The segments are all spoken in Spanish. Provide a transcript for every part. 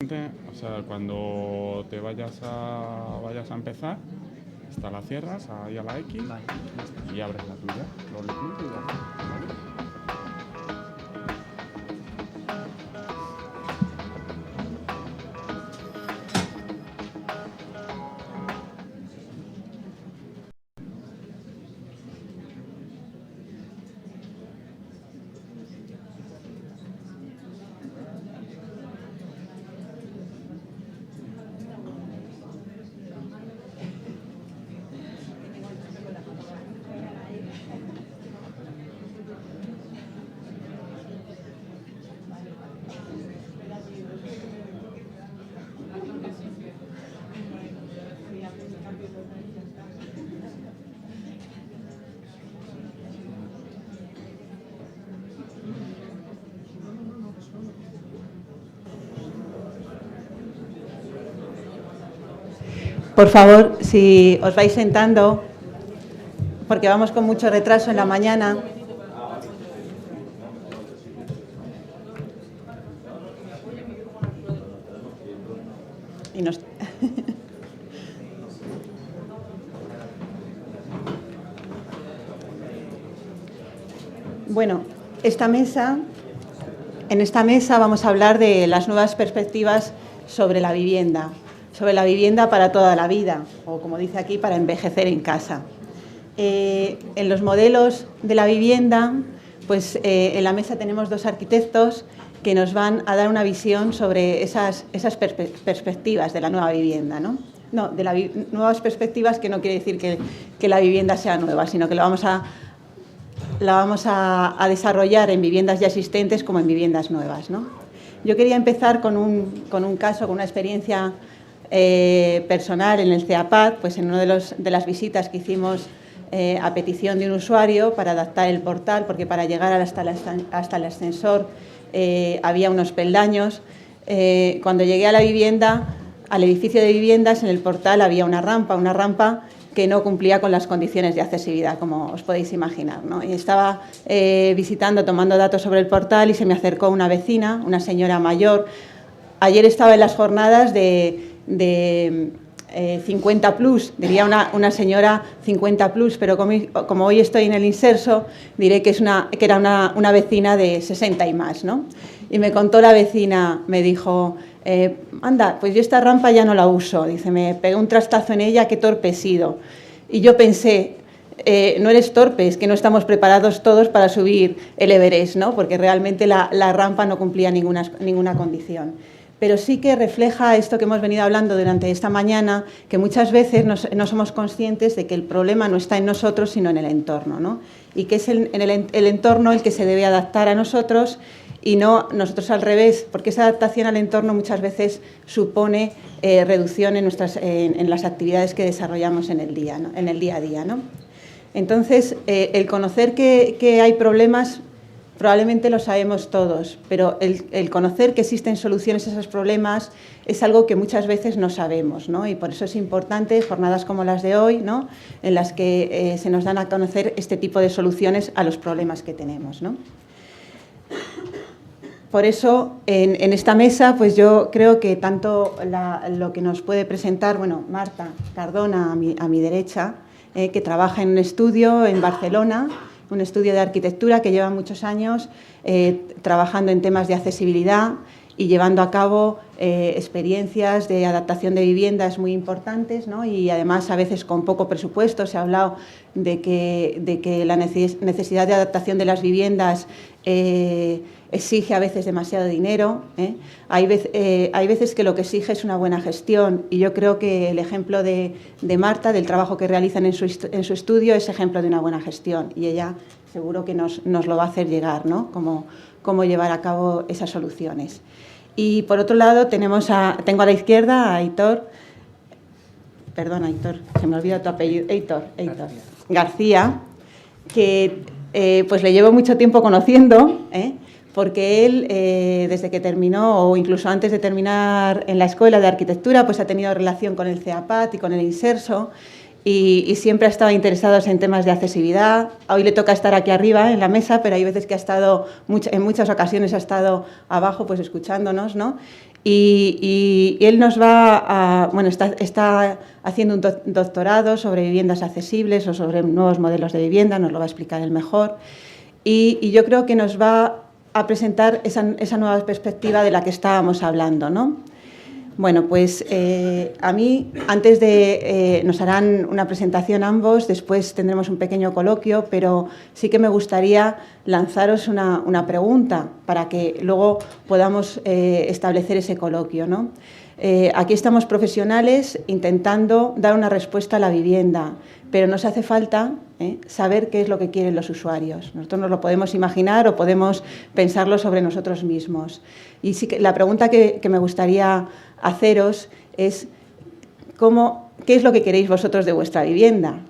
O sea, cuando te vayas a empezar, esta la cierras ahí a la X, vale, y abres la tuya. Lo elegís y ya está, ¿vale? Por favor, si os vais sentando, porque vamos con mucho retraso en la mañana. Bueno, en esta mesa vamos a hablar de las nuevas perspectivas sobre la vivienda para toda la vida, o como dice aquí, para envejecer en casa. En los modelos de la vivienda, pues en la mesa tenemos dos arquitectos que nos van a dar una visión sobre esas perspectivas de la nueva vivienda, ¿no? No, de las nuevas perspectivas, que no quiere decir que la vivienda sea nueva, sino que la vamos a desarrollar en viviendas ya existentes como en viviendas nuevas, ¿no? Yo quería empezar con un caso, con una experiencia personal en el CEAPAD, pues en una de las visitas que hicimos a petición de un usuario para adaptar el portal, porque para llegar hasta el ascensor había unos peldaños. Cuando llegué a la vivienda, al edificio de viviendas, en el portal había una rampa que no cumplía con las condiciones de accesibilidad, como os podéis imaginar, ¿no? Y estaba visitando, tomando datos sobre el portal, y se me acercó una vecina, una señora mayor. Ayer estaba en las jornadas de 50 plus, diría una señora 50 plus, pero como hoy estoy en el inserso, diré que era una vecina de 60 y más, ¿no? Y me contó la vecina, me dijo, anda, pues yo esta rampa ya no la uso. Dice, me pegué un trastazo en ella, qué torpe he sido. Y yo pensé, no eres torpe, es que no estamos preparados todos para subir el Everest, ¿no? Porque realmente la rampa no cumplía ninguna condición. Pero sí que refleja esto que hemos venido hablando durante esta mañana, que muchas veces no somos conscientes de que el problema no está en nosotros, sino en el entorno, ¿no? Y que es el entorno el que se debe adaptar a nosotros y no nosotros al revés, porque esa adaptación al entorno muchas veces supone reducción en las actividades que desarrollamos en el día, ¿no? En el día a día, ¿no? Entonces, el conocer que hay problemas probablemente lo sabemos todos, pero el conocer que existen soluciones a esos problemas es algo que muchas veces no sabemos, ¿no? Y por eso es importante jornadas como las de hoy, ¿no? En las que se nos dan a conocer este tipo de soluciones a los problemas que tenemos, ¿no? Por eso, en esta mesa, pues yo creo que tanto lo que nos puede presentar, bueno, Marta Cardona a mi derecha, que trabaja en un estudio en Barcelona, un estudio de arquitectura que lleva muchos años trabajando en temas de accesibilidad y llevando a cabo experiencias de adaptación de viviendas muy importantes, ¿no? Y además a veces con poco presupuesto. Se ha hablado de que la necesidad de adaptación de las viviendas exige a veces demasiado dinero, ¿eh? Hay veces que lo que exige es una buena gestión, y yo creo que el ejemplo de Marta, del trabajo que realizan en su estudio, es ejemplo de una buena gestión, y ella seguro que nos lo va a hacer llegar, ¿no? Cómo llevar a cabo esas soluciones. Y por otro lado tengo a la izquierda a Aitor, perdona Aitor, se me olvida tu apellido, Aitor García, que pues le llevo mucho tiempo conociendo, porque él, desde que terminó, o incluso antes de terminar en la Escuela de Arquitectura, pues ha tenido relación con el CEAPAD y con el Inserso, y siempre ha estado interesado en temas de accesibilidad. Hoy le toca estar aquí arriba en la mesa, pero hay veces que en muchas ocasiones ha estado abajo, pues escuchándonos, ¿no? Y él nos va a, bueno, está haciendo un doctorado sobre viviendas accesibles o sobre nuevos modelos de vivienda, nos lo va a explicar él mejor. Y yo creo que nos va a presentar esa nueva perspectiva de la que estábamos hablando, ¿no? Bueno, pues a mí, antes de... nos harán una presentación ambos, después tendremos un pequeño coloquio, pero sí que me gustaría lanzaros una pregunta para que luego podamos establecer ese coloquio, ¿no? Aquí estamos profesionales intentando dar una respuesta a la vivienda, pero nos hace falta saber qué es lo que quieren los usuarios. Nosotros nos lo podemos imaginar o podemos pensarlo sobre nosotros mismos. Y sí que la pregunta que me gustaría haceros es ¿qué es lo que queréis vosotros de vuestra vivienda?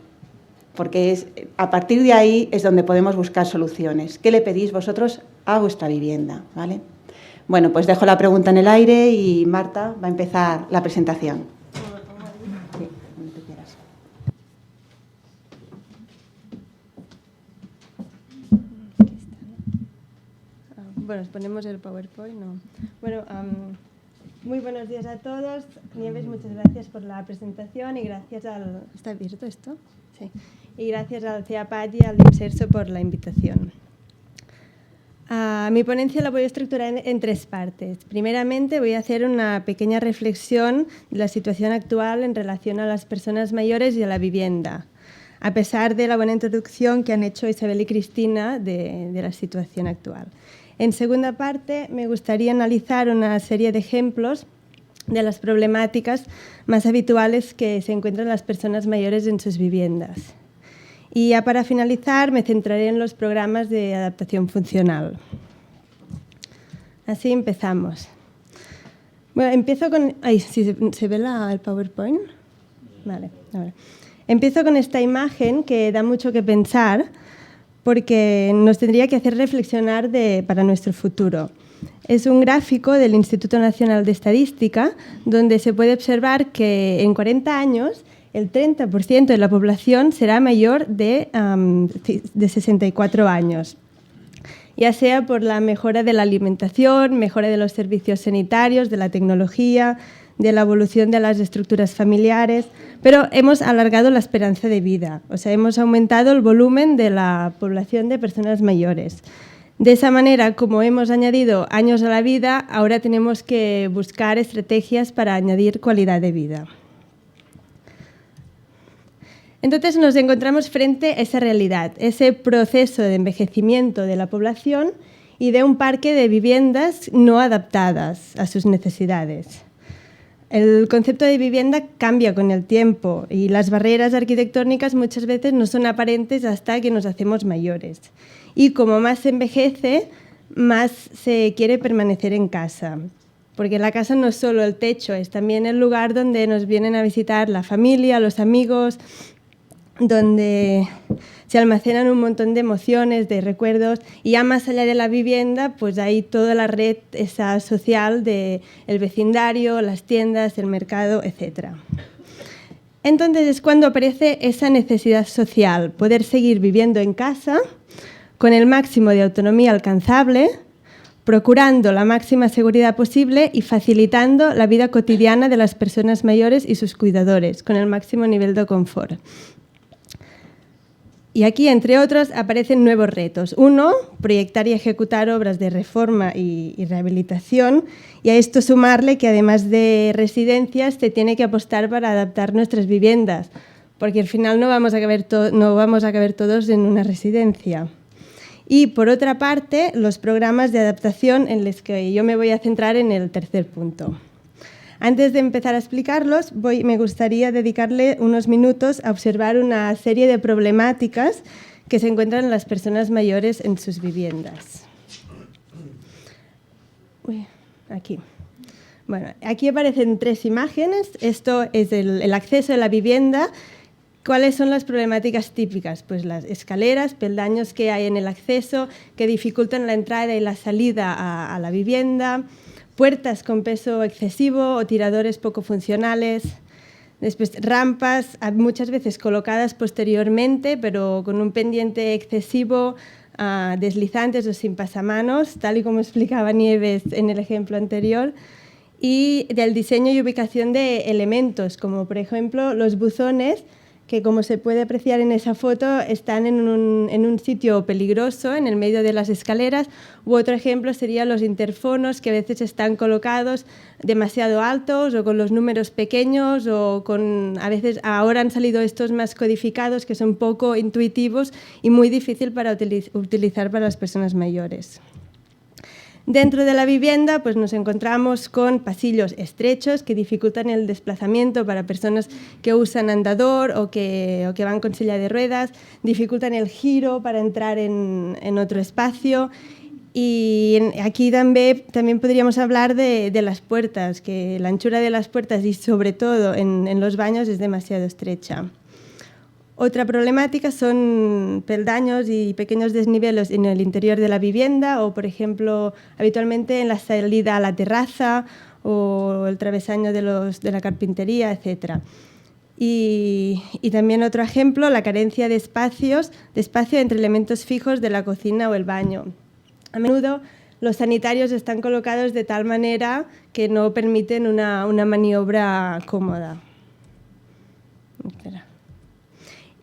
Porque a partir de ahí es donde podemos buscar soluciones. ¿Qué le pedís vosotros a vuestra vivienda? ¿Vale? Bueno, pues dejo la pregunta en el aire y Marta va a empezar la presentación. Sí, donde tú quieras. Bueno, ponemos el PowerPoint, ¿no? Bueno, muy buenos días a todos. Nieves, muchas gracias por la presentación y gracias al... ¿Está abierto esto? Sí. Y gracias al CEAPAT y al IMSERSO por la invitación. Mi ponencia la voy a estructurar en 3 partes. Primeramente, voy a hacer una pequeña reflexión de la situación actual en relación a las personas mayores y a la vivienda, a pesar de la buena introducción que han hecho Isabel y Cristina de la situación actual. En segunda parte, me gustaría analizar una serie de ejemplos de las problemáticas más habituales que se encuentran las personas mayores en sus viviendas. Y ya para finalizar, me centraré en los programas de adaptación funcional. Así empezamos. Bueno, empiezo con... ¿Se ve el PowerPoint? Vale, ahora. Empiezo con esta imagen que da mucho que pensar, porque nos tendría que hacer reflexionar para nuestro futuro. Es un gráfico del Instituto Nacional de Estadística donde se puede observar que en 40 años el 30% de la población será mayor de 64 años, ya sea por la mejora de la alimentación, mejora de los servicios sanitarios, de la tecnología, de la evolución de las estructuras familiares, pero hemos alargado la esperanza de vida, o sea, hemos aumentado el volumen de la población de personas mayores. De esa manera, como hemos añadido años a la vida, ahora tenemos que buscar estrategias para añadir calidad de vida. Entonces nos encontramos frente a esa realidad, ese proceso de envejecimiento de la población y de un parque de viviendas no adaptadas a sus necesidades. El concepto de vivienda cambia con el tiempo y las barreras arquitectónicas muchas veces no son aparentes hasta que nos hacemos mayores. Y como más se envejece, más se quiere permanecer en casa. Porque la casa no es solo el techo, es también el lugar donde nos vienen a visitar la familia, los amigos, donde se almacenan un montón de emociones, de recuerdos, y ya más allá de la vivienda, pues hay toda la red esa social del vecindario, las tiendas, el mercado, etc. Entonces es cuando aparece esa necesidad social, poder seguir viviendo en casa con el máximo de autonomía alcanzable, procurando la máxima seguridad posible y facilitando la vida cotidiana de las personas mayores y sus cuidadores, con el máximo nivel de confort. Y aquí, entre otros, aparecen nuevos retos. Uno, proyectar y ejecutar obras de reforma y rehabilitación, y a esto sumarle que además de residencias se tiene que apostar para adaptar nuestras viviendas, porque al final no vamos a caber todos en una residencia. Y, por otra parte, los programas de adaptación en los que yo me voy a centrar en el tercer punto. Antes de empezar a explicarlos, me gustaría dedicarle unos minutos a observar una serie de problemáticas que se encuentran las personas mayores en sus viviendas. Aquí. Bueno, aquí aparecen 3 imágenes. Esto es el acceso a la vivienda. ¿Cuáles son las problemáticas típicas? Pues las escaleras, peldaños que hay en el acceso que dificultan la entrada y la salida a la vivienda, puertas con peso excesivo o tiradores poco funcionales, después rampas, muchas veces colocadas posteriormente, pero con un pendiente excesivo, deslizantes o sin pasamanos, tal y como explicaba Nieves en el ejemplo anterior, y del diseño y ubicación de elementos, como por ejemplo los buzones, que como se puede apreciar en esa foto están en un sitio peligroso, en el medio de las escaleras, u otro ejemplo serían los interfonos, que a veces están colocados demasiado altos o con los números pequeños, o a veces ahora han salido estos más codificados que son poco intuitivos y muy difícil para utilizar para las personas mayores. Dentro de la vivienda pues nos encontramos con pasillos estrechos que dificultan el desplazamiento para personas que usan andador o que van con silla de ruedas, dificultan el giro para entrar en otro espacio. Y aquí también podríamos hablar de las puertas, que la anchura de las puertas y sobre todo en los baños es demasiado estrecha. Otra problemática son peldaños y pequeños desniveles en el interior de la vivienda o, por ejemplo, habitualmente en la salida a la terraza o el travesaño de la carpintería, etc. Y también otro ejemplo, la carencia de espacio entre elementos fijos de la cocina o el baño. A menudo los sanitarios están colocados de tal manera que no permiten una maniobra cómoda. Espera.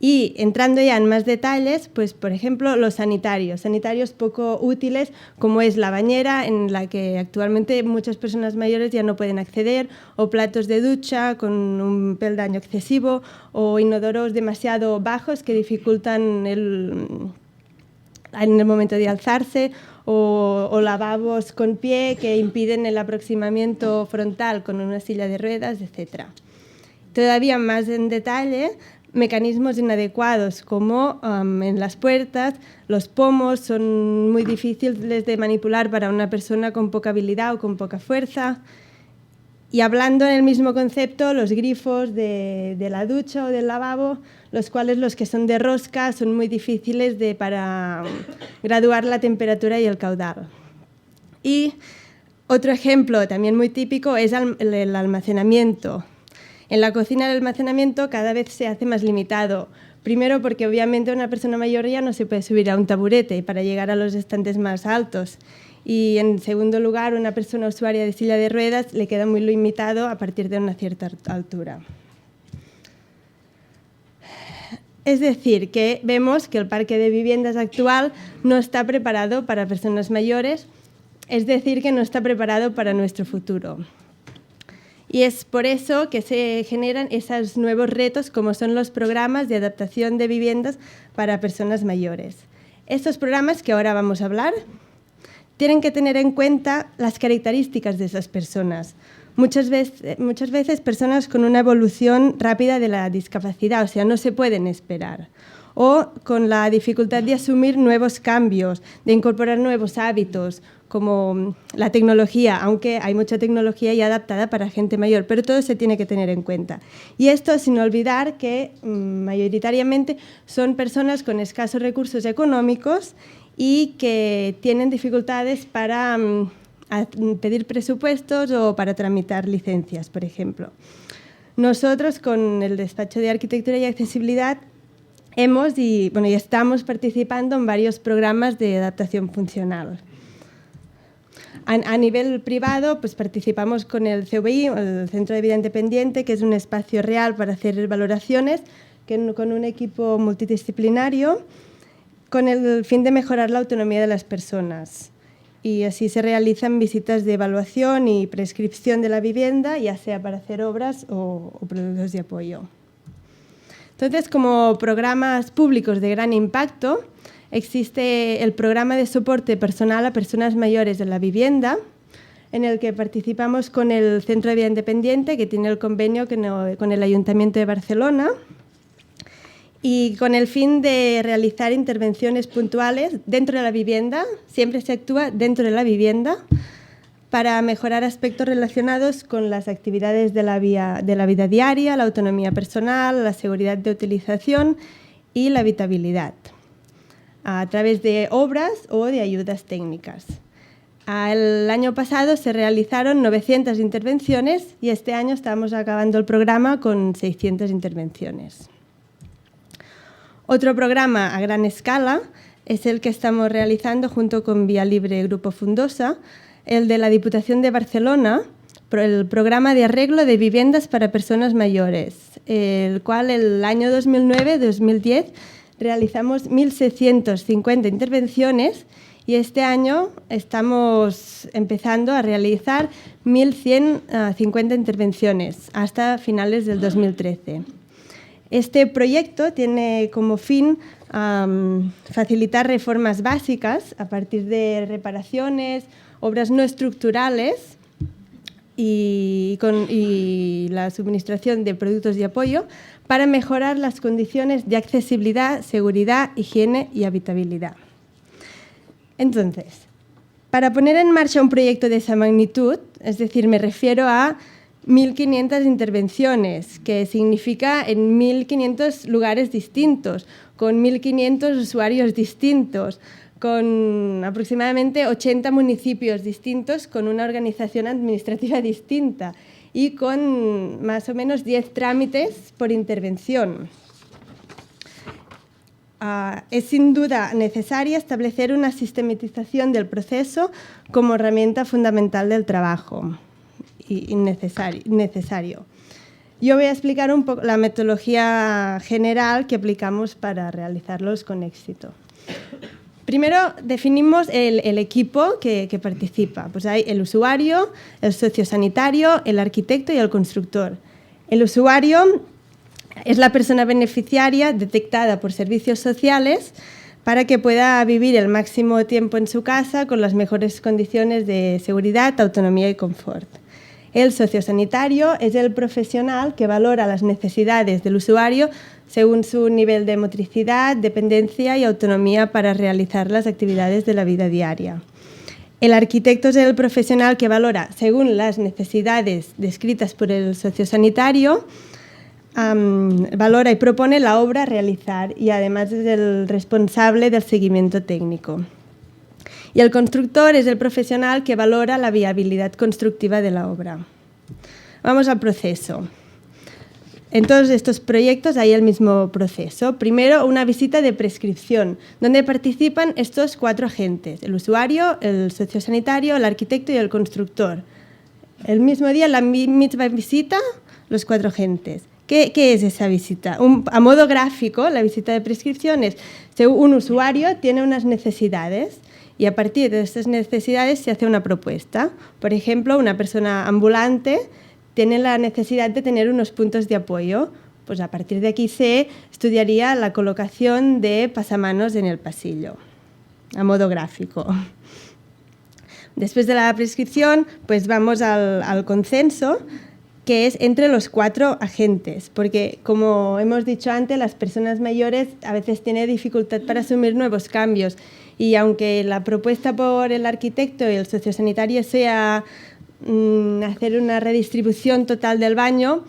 Y entrando ya en más detalles, pues por ejemplo los sanitarios poco útiles, como es la bañera en la que actualmente muchas personas mayores ya no pueden acceder, o platos de ducha con un peldaño excesivo, o inodoros demasiado bajos que dificultan en el momento de alzarse, o lavabos con pie que impiden el aproximamiento frontal con una silla de ruedas, etc. Todavía más en detalle, mecanismos inadecuados como en las puertas, los pomos son muy difíciles de manipular para una persona con poca habilidad o con poca fuerza. Y hablando en el mismo concepto, los grifos de la ducha o del lavabo, los cuales los que son de rosca son muy difíciles para graduar la temperatura y el caudal. Y otro ejemplo también muy típico es el almacenamiento. En la cocina el almacenamiento cada vez se hace más limitado. Primero porque obviamente una persona mayor ya no se puede subir a un taburete para llegar a los estantes más altos. Y en segundo lugar, una persona usuaria de silla de ruedas le queda muy limitado a partir de una cierta altura. Es decir, que vemos que el parque de viviendas actual no está preparado para personas mayores, es decir, que no está preparado para nuestro futuro. Y es por eso que se generan esos nuevos retos, como son los programas de adaptación de viviendas para personas mayores. Estos programas que ahora vamos a hablar tienen que tener en cuenta las características de esas personas. Muchas veces personas con una evolución rápida de la discapacidad, o sea, no se pueden esperar. O con la dificultad de asumir nuevos cambios, de incorporar nuevos hábitos, como la tecnología, aunque hay mucha tecnología ya adaptada para gente mayor, pero todo se tiene que tener en cuenta. Y esto sin olvidar que mayoritariamente son personas con escasos recursos económicos y que tienen dificultades para pedir presupuestos o para tramitar licencias, por ejemplo. Nosotros, con el Despacho de Arquitectura y Accesibilidad, y estamos participando en varios programas de adaptación funcional. A nivel privado, pues participamos con el CVI, el Centro de Vida Independiente, que es un espacio real para hacer valoraciones, con un equipo multidisciplinario, con el fin de mejorar la autonomía de las personas. Y así se realizan visitas de evaluación y prescripción de la vivienda, ya sea para hacer obras o productos de apoyo. Entonces, como programas públicos de gran impacto, existe el programa de soporte personal a personas mayores de la vivienda, en el que participamos con el Centro de Vida Independiente, que tiene el convenio con el Ayuntamiento de Barcelona, y con el fin de realizar intervenciones puntuales dentro de la vivienda. Siempre se actúa dentro de la vivienda para mejorar aspectos relacionados con las actividades de la vida diaria, la autonomía personal, la seguridad de utilización y la habitabilidad, a través de obras o de ayudas técnicas. El año pasado se realizaron 900 intervenciones y este año estamos acabando el programa con 600 intervenciones. Otro programa a gran escala es el que estamos realizando junto con Vía Libre Grupo Fundosa, el de la Diputación de Barcelona, el programa de arreglo de viviendas para personas mayores, el cual el año 2009-2010 realizamos 1.650 intervenciones y este año estamos empezando a realizar 1.150 intervenciones hasta finales del 2013. Este proyecto tiene como fin facilitar reformas básicas a partir de reparaciones, obras no estructurales y la suministración de productos de apoyo para mejorar las condiciones de accesibilidad, seguridad, higiene y habitabilidad. Entonces, para poner en marcha un proyecto de esa magnitud, es decir, me refiero a 1.500 intervenciones, que significa en 1.500 lugares distintos, con 1.500 usuarios distintos, con aproximadamente 80 municipios distintos, con una organización administrativa distinta y con más o menos 10 trámites por intervención. Es sin duda necesaria establecer una sistematización del proceso como herramienta fundamental del trabajo y necesario. Yo voy a explicar un poco la metodología general que aplicamos para realizarlos con éxito. Primero definimos el equipo que participa. Pues hay el usuario, el sociosanitario, el arquitecto y el constructor. El usuario es la persona beneficiaria detectada por servicios sociales para que pueda vivir el máximo tiempo en su casa con las mejores condiciones de seguridad, autonomía y confort. El sociosanitario es el profesional que valora las necesidades del usuario según su nivel de motricidad, dependencia y autonomía para realizar las actividades de la vida diaria. El arquitecto es el profesional que valora, según las necesidades descritas por el sociosanitario, valora y propone la obra a realizar y además es el responsable del seguimiento técnico. Y el constructor es el profesional que valora la viabilidad constructiva de la obra. Vamos al proceso. En todos estos proyectos hay el mismo proceso. Primero, una visita de prescripción, donde participan estos 4 agentes, el usuario, el sociosanitario, el arquitecto y el constructor. El mismo día, la misma visita, los 4 agentes. ¿Qué es esa visita? A modo gráfico, la visita de prescripción es un usuario tiene unas necesidades y a partir de estas necesidades se hace una propuesta. Por ejemplo, una persona ambulante tiene la necesidad de tener unos puntos de apoyo. Pues a partir de aquí se estudiaría la colocación de pasamanos en el pasillo, a modo gráfico. Después de la prescripción, pues vamos al consenso, que es entre los 4 agentes, porque como hemos dicho antes, las personas mayores a veces tienen dificultad para asumir nuevos cambios y aunque la propuesta por el arquitecto y el sociosanitario sea hacer una redistribución total del baño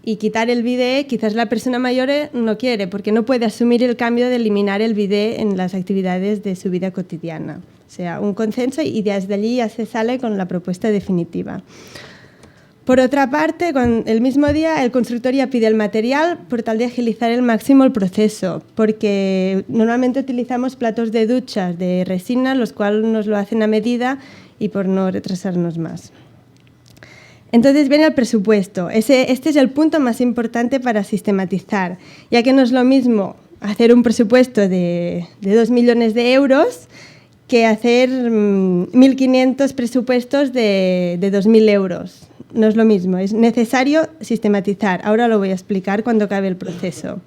y quitar el bidé, quizás la persona mayor no quiere porque no puede asumir el cambio de eliminar el bidé en las actividades de su vida cotidiana. O sea, un consenso y desde allí ya se sale con la propuesta definitiva. Por otra parte, el mismo día el constructor ya pide el material por tal de agilizar al máximo el proceso, porque normalmente utilizamos platos de duchas de resina, los cuales nos lo hacen a medida y por no retrasarnos más. Entonces viene el presupuesto. Este es el punto más importante para sistematizar, ya que no es lo mismo hacer un presupuesto de 2 millones de euros que hacer 1.500 presupuestos de 2.000 euros. No es lo mismo, es necesario sistematizar. Ahora lo voy a explicar cuando acabe el proceso.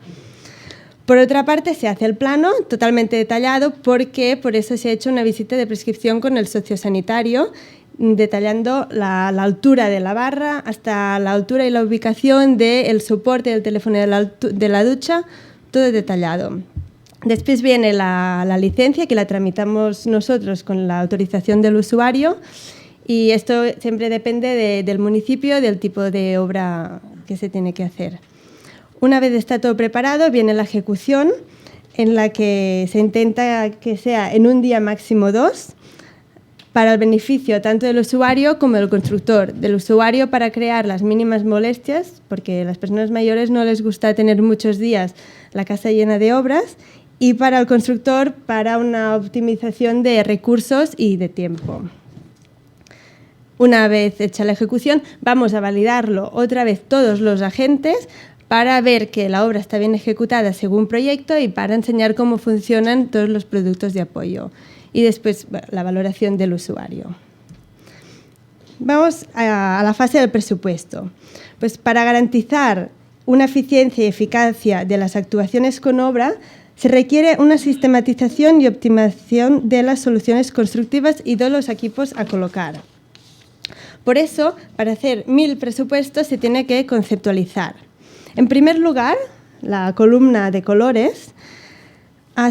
Por otra parte, se hace el plano totalmente detallado porque por eso se ha hecho una visita de prescripción con el sociosanitario, detallando la altura de la barra hasta la altura y la ubicación del soporte del teléfono de la ducha, todo detallado. Después viene la licencia, que la tramitamos nosotros con la autorización del usuario. Y esto siempre depende del municipio, del tipo de obra que se tiene que hacer. Una vez está todo preparado, viene la ejecución, en la que se intenta que sea en un día máximo 2, para el beneficio tanto del usuario como del constructor. Del usuario para crear las mínimas molestias, porque a las personas mayores no les gusta tener muchos días la casa llena de obras, y para el constructor para una optimización de recursos y de tiempo. Una vez hecha la ejecución, vamos a validarlo otra vez todos los agentes para ver que la obra está bien ejecutada según proyecto y para enseñar cómo funcionan todos los productos de apoyo. Y después la valoración del usuario. Vamos a la fase del presupuesto. Pues para garantizar una eficiencia y eficacia de las actuaciones con obra, se requiere una sistematización y optimización de las soluciones constructivas y de los equipos a colocar. Por eso, para hacer 1000 presupuestos se tiene que conceptualizar. En primer lugar, la columna de colores,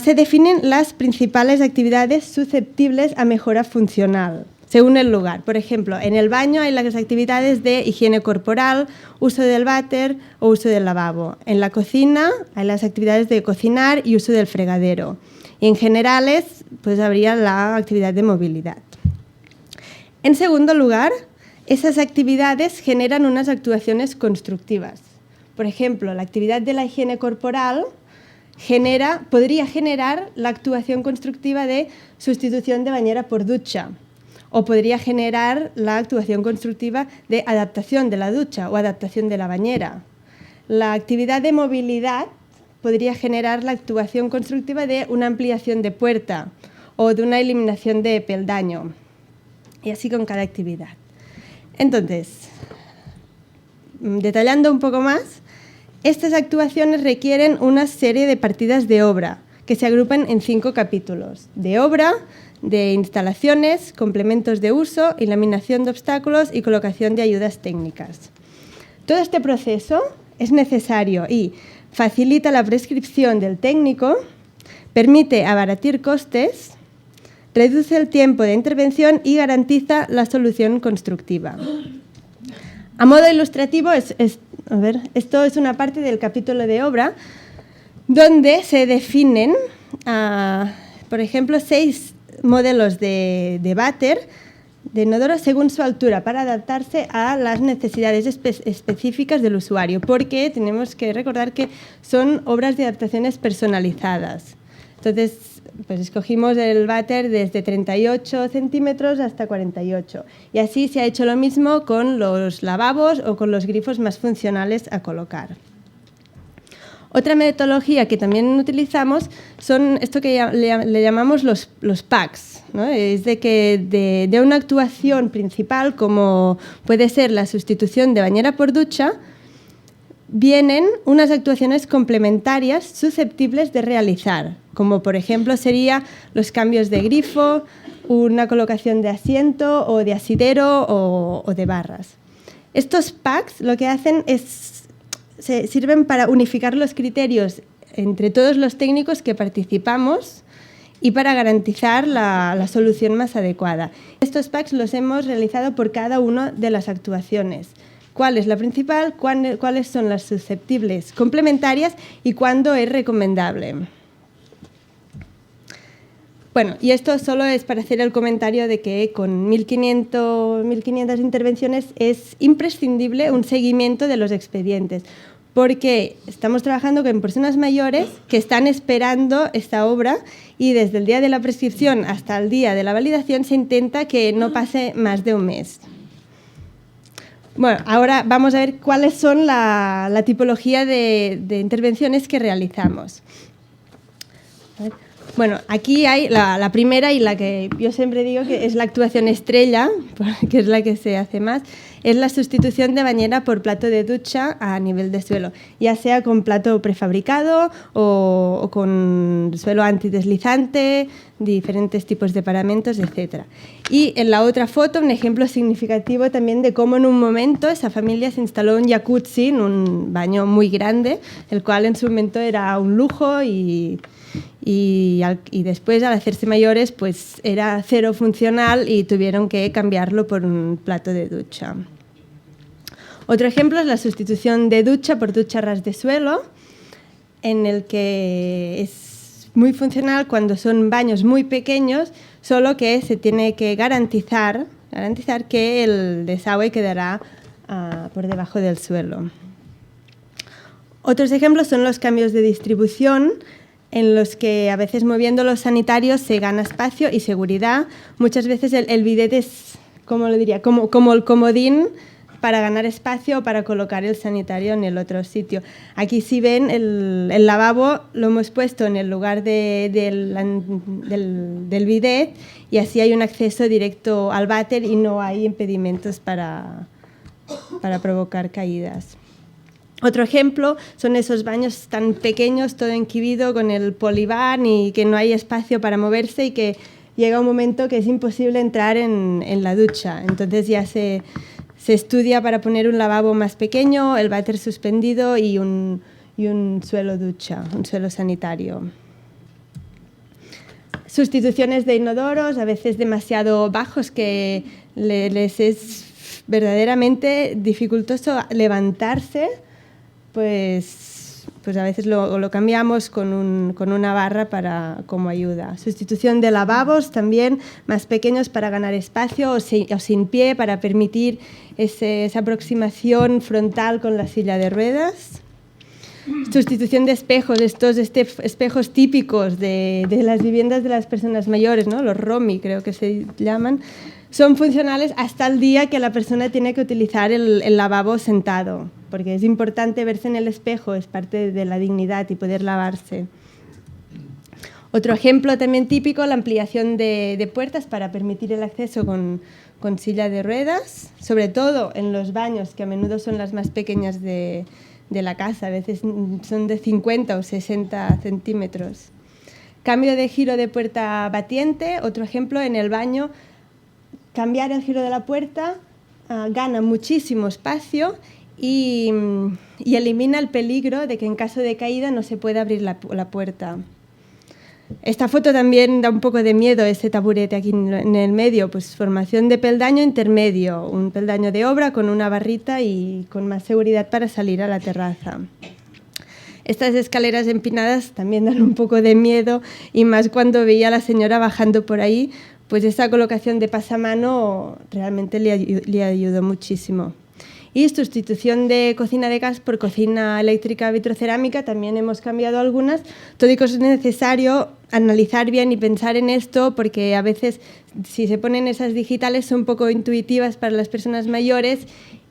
se definen las principales actividades susceptibles a mejora funcional, según el lugar. Por ejemplo, en el baño hay las actividades de higiene corporal, uso del váter o uso del lavabo. En la cocina hay las actividades de cocinar y uso del fregadero. Y en generales, pues habría la actividad de movilidad. En segundo lugar, esas actividades generan unas actuaciones constructivas. Por ejemplo, la actividad de la higiene corporal podría generar la actuación constructiva de sustitución de bañera por ducha, o podría generar la actuación constructiva de adaptación de la ducha o adaptación de la bañera. La actividad de movilidad podría generar la actuación constructiva de una ampliación de puerta o de una eliminación de peldaño, y así con cada actividad. Entonces, detallando un poco más, estas actuaciones requieren una serie de partidas de obra que se agrupan en 5 capítulos: de obra, de instalaciones, complementos de uso, eliminación de obstáculos y colocación de ayudas técnicas. Todo este proceso es necesario y facilita la prescripción del técnico, permite abaratir costes, reduce el tiempo de intervención y garantiza la solución constructiva. A modo ilustrativo, esto es una parte del capítulo de obra donde se definen, por ejemplo, 6 modelos de váter, de inodoro, según su altura, para adaptarse a las necesidades específicas del usuario, porque tenemos que recordar que son obras de adaptaciones personalizadas. Entonces, pues escogimos el váter desde 38 centímetros hasta 48. Y así se ha hecho lo mismo con los lavabos o con los grifos más funcionales a colocar. Otra metodología que también utilizamos son esto que le llamamos los packs, ¿no? Es de que de una actuación principal, como puede ser la sustitución de bañera por ducha, vienen unas actuaciones complementarias susceptibles de realizar, como por ejemplo sería los cambios de grifo, una colocación de asiento o de asidero o de barras. Estos packs lo que hacen es sirven para unificar los criterios entre todos los técnicos que participamos y para garantizar la solución más adecuada. Estos packs los hemos realizado por cada una de las actuaciones. ¿Cuál es la principal? ¿Cuáles son las susceptibles complementarias? ¿Y cuándo es recomendable? Bueno, y esto solo es para hacer el comentario de que con 1500 intervenciones es imprescindible un seguimiento de los expedientes, porque estamos trabajando con personas mayores que están esperando esta obra y desde el día de la prescripción hasta el día de la validación se intenta que no pase más de un mes. Bueno, ahora vamos a ver cuáles son la tipología de intervenciones que realizamos. Bueno, aquí hay la primera y la que yo siempre digo que es la actuación estrella, que es la que se hace más, es la sustitución de bañera por plato de ducha a nivel de suelo, ya sea con plato prefabricado o con suelo antideslizante, diferentes tipos de paramentos, etc. Y en la otra foto, un ejemplo significativo también de cómo en un momento esa familia se instaló un jacuzzi en un baño muy grande, el cual en su momento era un lujo y después, al hacerse mayores, pues era cero funcional y tuvieron que cambiarlo por un plato de ducha. Otro ejemplo es la sustitución de ducha por ducha ras de suelo, en el que es muy funcional cuando son baños muy pequeños, solo que se tiene que garantizar que el desagüe quedará por debajo del suelo. Otros ejemplos son los cambios de distribución, en los que a veces moviendo los sanitarios se gana espacio y seguridad. Muchas veces el bidet es ¿cómo lo diría? Como el comodín para ganar espacio o para colocar el sanitario en el otro sitio. Aquí si ven el lavabo lo hemos puesto en el lugar del bidet y así hay un acceso directo al váter y no hay impedimentos para provocar caídas. Otro ejemplo son esos baños tan pequeños, todo enquivido con el polibán y que no hay espacio para moverse y que llega un momento que es imposible entrar en la ducha. Entonces ya se estudia para poner un lavabo más pequeño, el váter suspendido y un suelo ducha, un suelo sanitario. Sustituciones de inodoros, a veces demasiado bajos, que les es verdaderamente dificultoso levantarse, pues a veces lo cambiamos con una barra como ayuda. Sustitución de lavabos también más pequeños para ganar espacio o sin pie para permitir esa aproximación frontal con la silla de ruedas. Sustitución de espejos, estos espejos típicos de las viviendas de las personas mayores, ¿no? Los ROMI creo que se llaman, son funcionales hasta el día que la persona tiene que utilizar el lavabo sentado, porque es importante verse en el espejo, es parte de la dignidad y poder lavarse. Otro ejemplo también típico, la ampliación de puertas para permitir el acceso con silla de ruedas, sobre todo en los baños, que a menudo son las más pequeñas de la casa, a veces son de 50 o 60 centímetros. Cambio de giro de puerta batiente, otro ejemplo, en el baño, cambiar el giro de la puerta gana muchísimo espacio y elimina el peligro de que en caso de caída no se pueda abrir la puerta. Esta foto también da un poco de miedo, ese taburete aquí en el medio, pues formación de peldaño intermedio, un peldaño de obra con una barrita y con más seguridad para salir a la terraza. Estas escaleras empinadas también dan un poco de miedo y más cuando veía a la señora bajando por ahí, pues esa colocación de pasamano realmente le ayudó muchísimo. Y sustitución de cocina de gas por cocina eléctrica vitrocerámica, también hemos cambiado algunas. Todo y que es necesario analizar bien y pensar en esto, porque a veces si se ponen esas digitales son poco intuitivas para las personas mayores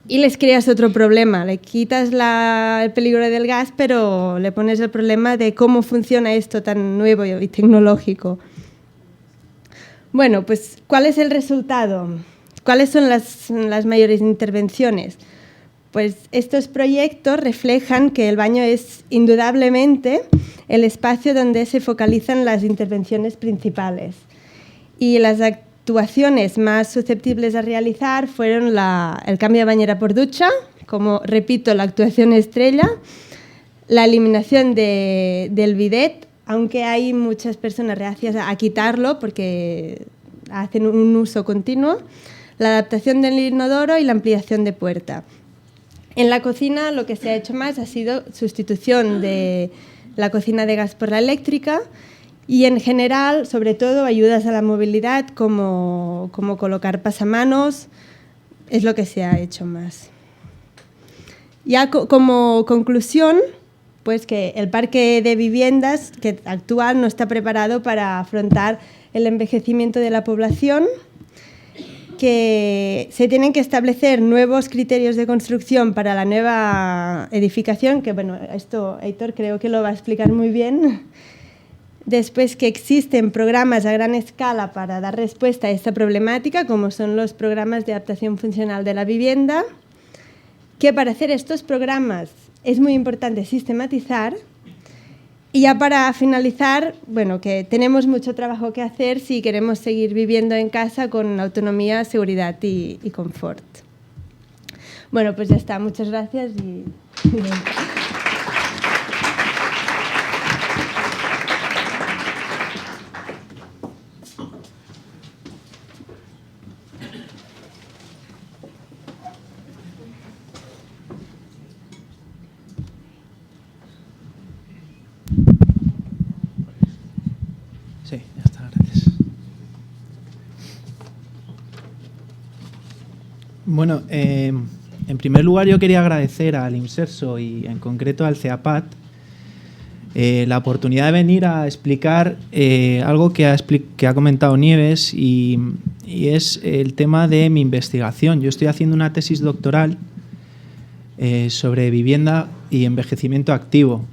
y les creas otro problema. Le quitas el peligro del gas, pero le pones el problema de cómo funciona esto tan nuevo y tecnológico. Bueno, pues ¿cuál es el resultado? ¿Cuáles son las mayores intervenciones? Pues estos proyectos reflejan que el baño es indudablemente el espacio donde se focalizan las intervenciones principales. Y las actuaciones más susceptibles a realizar fueron el cambio de bañera por ducha, como repito, la actuación estrella, la eliminación del bidet, aunque hay muchas personas reacias a quitarlo porque hacen un uso continuo, la adaptación del inodoro y la ampliación de puerta. En la cocina lo que se ha hecho más ha sido sustitución de la cocina de gas por la eléctrica y en general, sobre todo, ayudas a la movilidad como colocar pasamanos, es lo que se ha hecho más. Ya como conclusión, pues que el parque de viviendas actual no está preparado para afrontar el envejecimiento de la población, que se tienen que establecer nuevos criterios de construcción para la nueva edificación, que bueno, esto Heitor creo que lo va a explicar muy bien. Después que existen programas a gran escala para dar respuesta a esta problemática, como son los programas de adaptación funcional de la vivienda, que para hacer estos programas es muy importante sistematizar. Y ya para finalizar, bueno, que tenemos mucho trabajo que hacer si queremos seguir viviendo en casa con autonomía, seguridad y confort. Bueno, pues ya está. Muchas gracias. Sí, ya está, gracias. Bueno, en primer lugar yo quería agradecer al IMSERSO y en concreto al CEAPAT la oportunidad de venir a explicar algo que ha comentado Nieves y y es el tema de mi investigación. Yo estoy haciendo una tesis doctoral sobre vivienda y envejecimiento activo.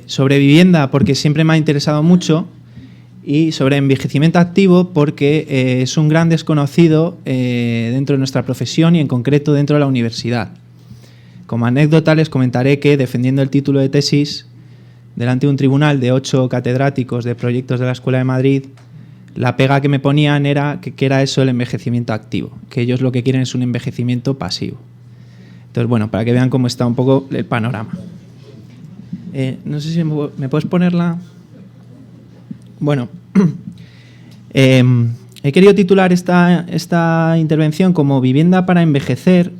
Sobre vivienda porque siempre me ha interesado mucho, y sobre envejecimiento activo porque es un gran desconocido dentro de nuestra profesión y en concreto dentro de la universidad. Como anécdota les comentaré que, defendiendo el título de tesis delante de un tribunal de 8 catedráticos de proyectos de la Escuela de Madrid, la pega que me ponían era que era eso el envejecimiento activo, que ellos lo que quieren es un envejecimiento pasivo. Entonces, bueno, para que vean cómo está un poco el panorama. No sé si me puedes ponerla. Bueno, he querido titular esta intervención como Vivienda para envejecer,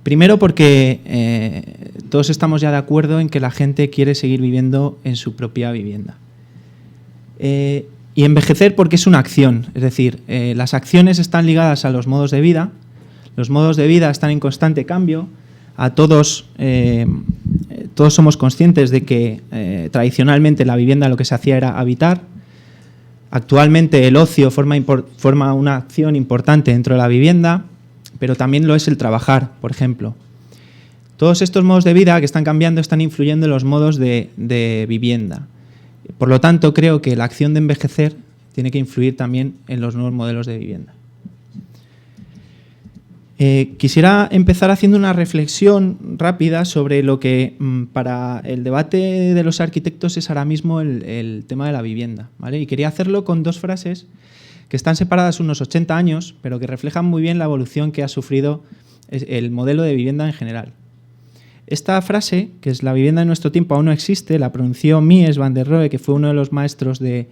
primero porque todos estamos ya de acuerdo en que la gente quiere seguir viviendo en su propia vivienda. Y envejecer porque es una acción, es decir, las acciones están ligadas a los modos de vida, los modos de vida están en constante cambio, a todos somos conscientes de que tradicionalmente la vivienda lo que se hacía era habitar. Actualmente el ocio forma una acción importante dentro de la vivienda, pero también lo es el trabajar, por ejemplo. Todos estos modos de vida que están cambiando están influyendo en los modos de vivienda. Por lo tanto, creo que la acción de envejecer tiene que influir también en los nuevos modelos de vivienda. Quisiera empezar haciendo una reflexión rápida sobre lo que para el debate de los arquitectos es ahora mismo el tema de la vivienda, ¿vale? Y quería hacerlo con 2 frases que están separadas unos 80 años, pero que reflejan muy bien la evolución que ha sufrido el modelo de vivienda en general. Esta frase, que es "la vivienda en nuestro tiempo aún no existe", la pronunció Mies van der Rohe, que fue uno de los maestros de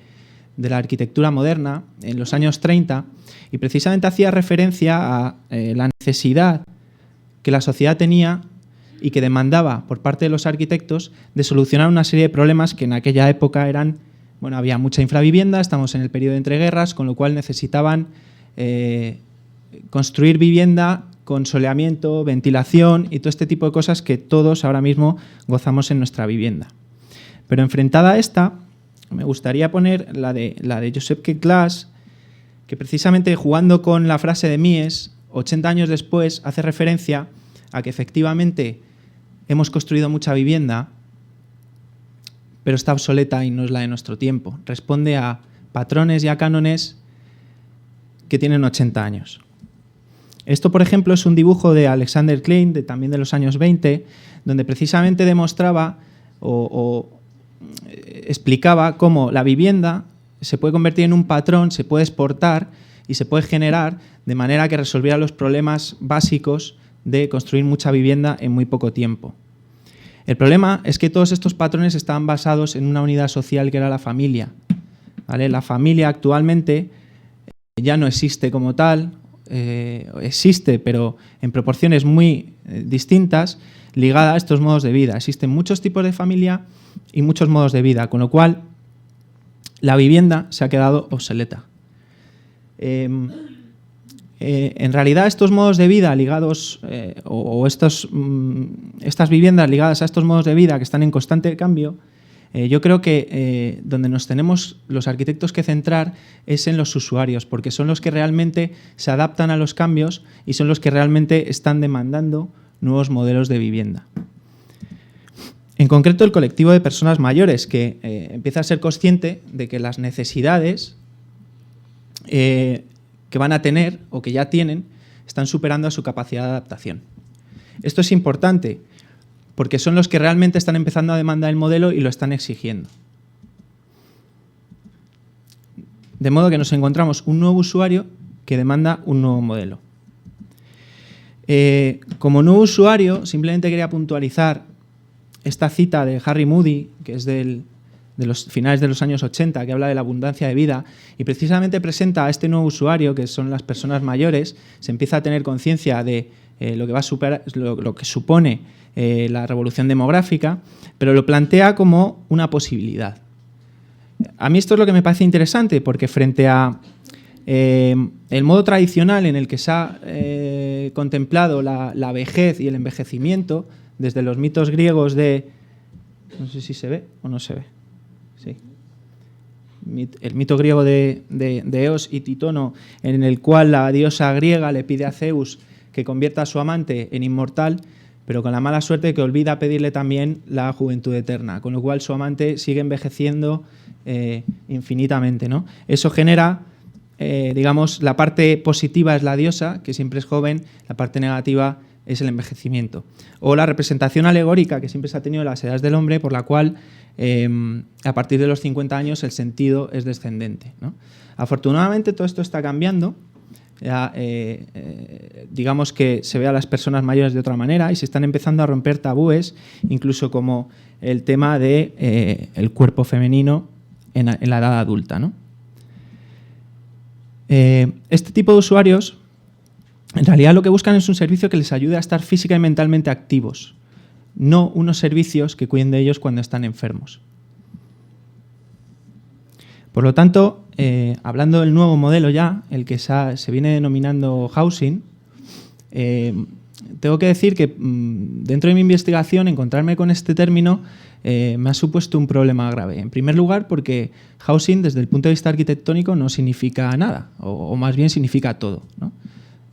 la arquitectura moderna en los años 30, y precisamente hacía referencia a la necesidad que la sociedad tenía y que demandaba por parte de los arquitectos de solucionar una serie de problemas que en aquella época eran, bueno, había mucha infravivienda, estamos en el periodo de entreguerras, con lo cual necesitaban construir vivienda con soleamiento, ventilación y todo este tipo de cosas que todos ahora mismo gozamos en nuestra vivienda. Pero enfrentada a esta, me gustaría poner la de Josep Queclàs, que precisamente jugando con la frase de Mies, 80 años después, hace referencia a que efectivamente hemos construido mucha vivienda, pero está obsoleta y no es la de nuestro tiempo. Responde a patrones y a cánones que tienen 80 años. Esto, por ejemplo, es un dibujo de Alexander Klein, también de los años 20, donde precisamente demostraba o explicaba cómo la vivienda se puede convertir en un patrón, se puede exportar y se puede generar de manera que resolviera los problemas básicos de construir mucha vivienda en muy poco tiempo. El problema es que todos estos patrones estaban basados en una unidad social que era la familia, ¿vale? La familia actualmente ya no existe como tal, existe pero en proporciones muy distintas, ligada a estos modos de vida. Existen muchos tipos de familia y muchos modos de vida, con lo cual la vivienda se ha quedado obsoleta. En realidad estos modos de vida ligados estas viviendas ligadas a estos modos de vida que están en constante cambio, yo creo que donde nos tenemos los arquitectos que centrar es en los usuarios, porque son los que realmente se adaptan a los cambios y son los que realmente están demandando nuevos modelos de vivienda. En concreto, el colectivo de personas mayores, que empieza a ser consciente de que las necesidades que van a tener o que ya tienen están superando a su capacidad de adaptación. Esto es importante porque son los que realmente están empezando a demandar el modelo y lo están exigiendo. De modo que nos encontramos un nuevo usuario que demanda un nuevo modelo. Como nuevo usuario, simplemente quería puntualizar esta cita de Harry Moody, que es de los finales de los años 80, que habla de la abundancia de vida y precisamente presenta a este nuevo usuario, que son las personas mayores. Se empieza a tener conciencia de lo que supone la revolución demográfica, pero lo plantea como una posibilidad. A mí esto es lo que me parece interesante, porque frente a el modo tradicional en el que se ha contemplado la vejez y el envejecimiento, desde los mitos griegos de... No sé si se ve o no se ve. Sí. el mito griego de Eos y Titono, en el cual la diosa griega le pide a Zeus que convierta a su amante en inmortal, pero con la mala suerte que olvida pedirle también la juventud eterna, con lo cual su amante sigue envejeciendo infinitamente, ¿no? Eso genera, digamos, la parte positiva es la diosa, que siempre es joven, la parte negativa es el envejecimiento. O la representación alegórica que siempre se ha tenido en las edades del hombre, por la cual a partir de los 50 años el sentido es descendente, ¿no? Afortunadamente todo esto está cambiando. Ya, digamos que se ve a las personas mayores de otra manera y se están empezando a romper tabúes, incluso como el tema de el cuerpo femenino en la edad adulta, ¿no? Este tipo de usuarios en realidad lo que buscan es un servicio que les ayude a estar física y mentalmente activos, no unos servicios que cuiden de ellos cuando están enfermos. Por lo tanto, hablando del nuevo modelo ya, el que se viene denominando housing, tengo que decir que dentro de mi investigación encontrarme con este término me ha supuesto un problema grave. En primer lugar, porque housing desde el punto de vista arquitectónico no significa nada, o más bien significa todo, ¿no?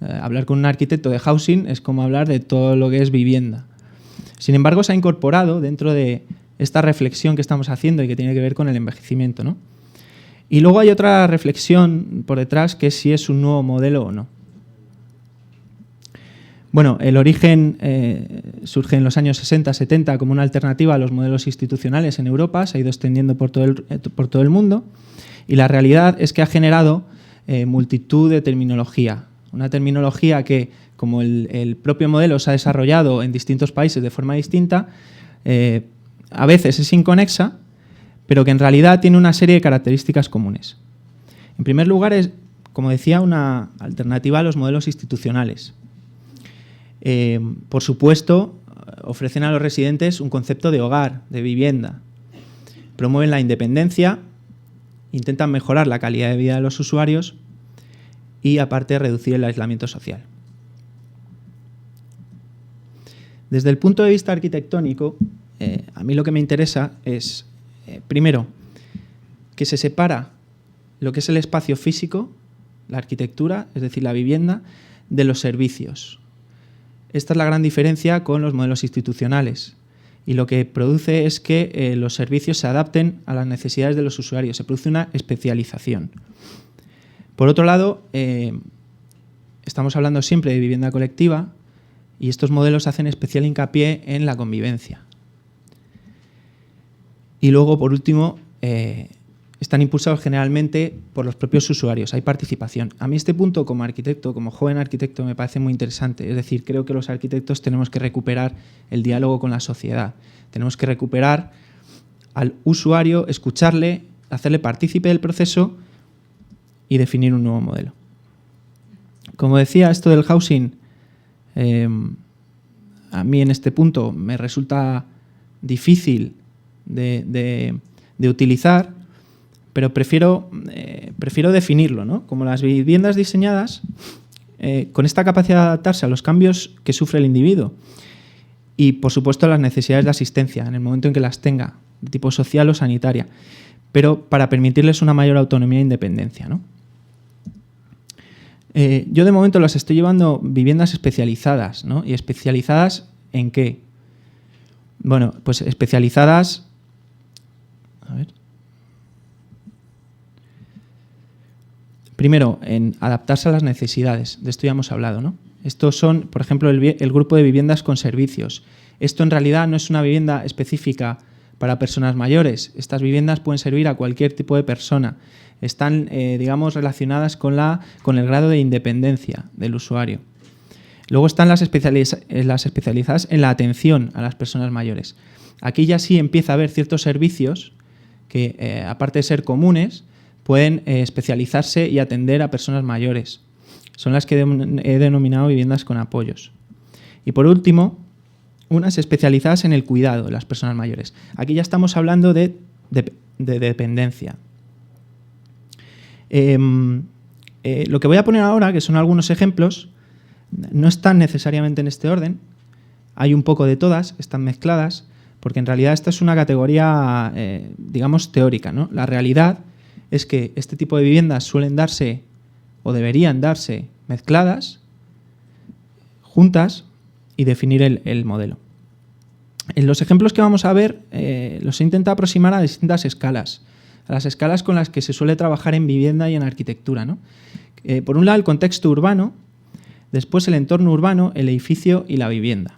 Hablar con un arquitecto de housing es como hablar de todo lo que es vivienda. Sin embargo, se ha incorporado dentro de esta reflexión que estamos haciendo y que tiene que ver con el envejecimiento, ¿no? Y luego hay otra reflexión por detrás, que es si es un nuevo modelo o no. Bueno, el origen surge en los años 60-70 como una alternativa a los modelos institucionales en Europa, se ha ido extendiendo por todo el mundo, y la realidad es que ha generado multitud de terminología. Una terminología que, como el propio modelo se ha desarrollado en distintos países de forma distinta, a veces es inconexa, pero que en realidad tiene una serie de características comunes. En primer lugar, es, como decía, una alternativa a los modelos institucionales. Por supuesto, ofrecen a los residentes un concepto de hogar, de vivienda. Promueven la independencia, intentan mejorar la calidad de vida de los usuarios y, aparte, reducir el aislamiento social. Desde el punto de vista arquitectónico, a mí lo que me interesa es, primero, que se separa lo que es el espacio físico, la arquitectura, es decir, la vivienda, de los servicios. Esta es la gran diferencia con los modelos institucionales, y lo que produce es que los servicios se adapten a las necesidades de los usuarios, se produce una especialización. Por otro lado, estamos hablando siempre de vivienda colectiva, y estos modelos hacen especial hincapié en la convivencia. Y luego, por último, están impulsados generalmente por los propios usuarios, hay participación. A mí este punto, como arquitecto, como joven arquitecto, me parece muy interesante. Es decir, creo que los arquitectos tenemos que recuperar el diálogo con la sociedad. Tenemos que recuperar al usuario, escucharle, hacerle partícipe del proceso y definir un nuevo modelo. Como decía, esto del housing, a mí en este punto me resulta difícil de utilizar, pero prefiero definirlo, ¿no? Como las viviendas diseñadas con esta capacidad de adaptarse a los cambios que sufre el individuo y, por supuesto, las necesidades de asistencia en el momento en que las tenga, de tipo social o sanitaria, pero para permitirles una mayor autonomía e independencia, ¿no? Yo de momento las estoy llevando viviendas especializadas, ¿no? ¿Y especializadas en qué? Bueno, pues especializadas... A ver. Primero, en adaptarse a las necesidades. De esto ya hemos hablado, ¿no? Estos son, por ejemplo, el grupo de viviendas con servicios. Esto en realidad no es una vivienda específica para personas mayores. Estas viviendas pueden servir a cualquier tipo de persona. Están, digamos, relacionadas con el grado de independencia del usuario. Luego están las especializadas en la atención a las personas mayores. Aquí ya sí empieza a haber ciertos servicios que, aparte de ser comunes, pueden especializarse y atender a personas mayores. Son las que he denominado viviendas con apoyos. Y por último, unas especializadas en el cuidado de las personas mayores. Aquí ya estamos hablando de dependencia. Lo que voy a poner ahora, que son algunos ejemplos, no están necesariamente en este orden. Hay un poco de todas, están mezcladas, porque en realidad esta es una categoría, digamos, teórica, ¿no? La realidad es que este tipo de viviendas suelen darse o deberían darse mezcladas, juntas, y definir el modelo. En los ejemplos que vamos a ver los he intentado aproximar a distintas escalas, a las escalas con las que se suele trabajar en vivienda y en arquitectura, ¿no? Por un lado, el contexto urbano, después el entorno urbano, el edificio y la vivienda.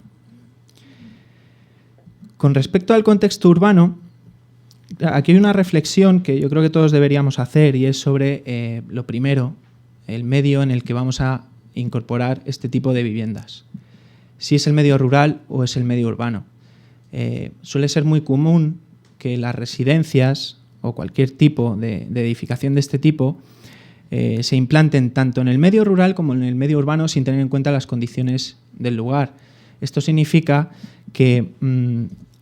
Con respecto al contexto urbano, aquí hay una reflexión que yo creo que todos deberíamos hacer y es sobre, lo primero, el medio en el que vamos a incorporar este tipo de viviendas. Si es el medio rural o es el medio urbano. Suele ser muy común que las residencias o cualquier tipo de edificación de este tipo se implanten tanto en el medio rural como en el medio urbano sin tener en cuenta las condiciones del lugar. Esto significa que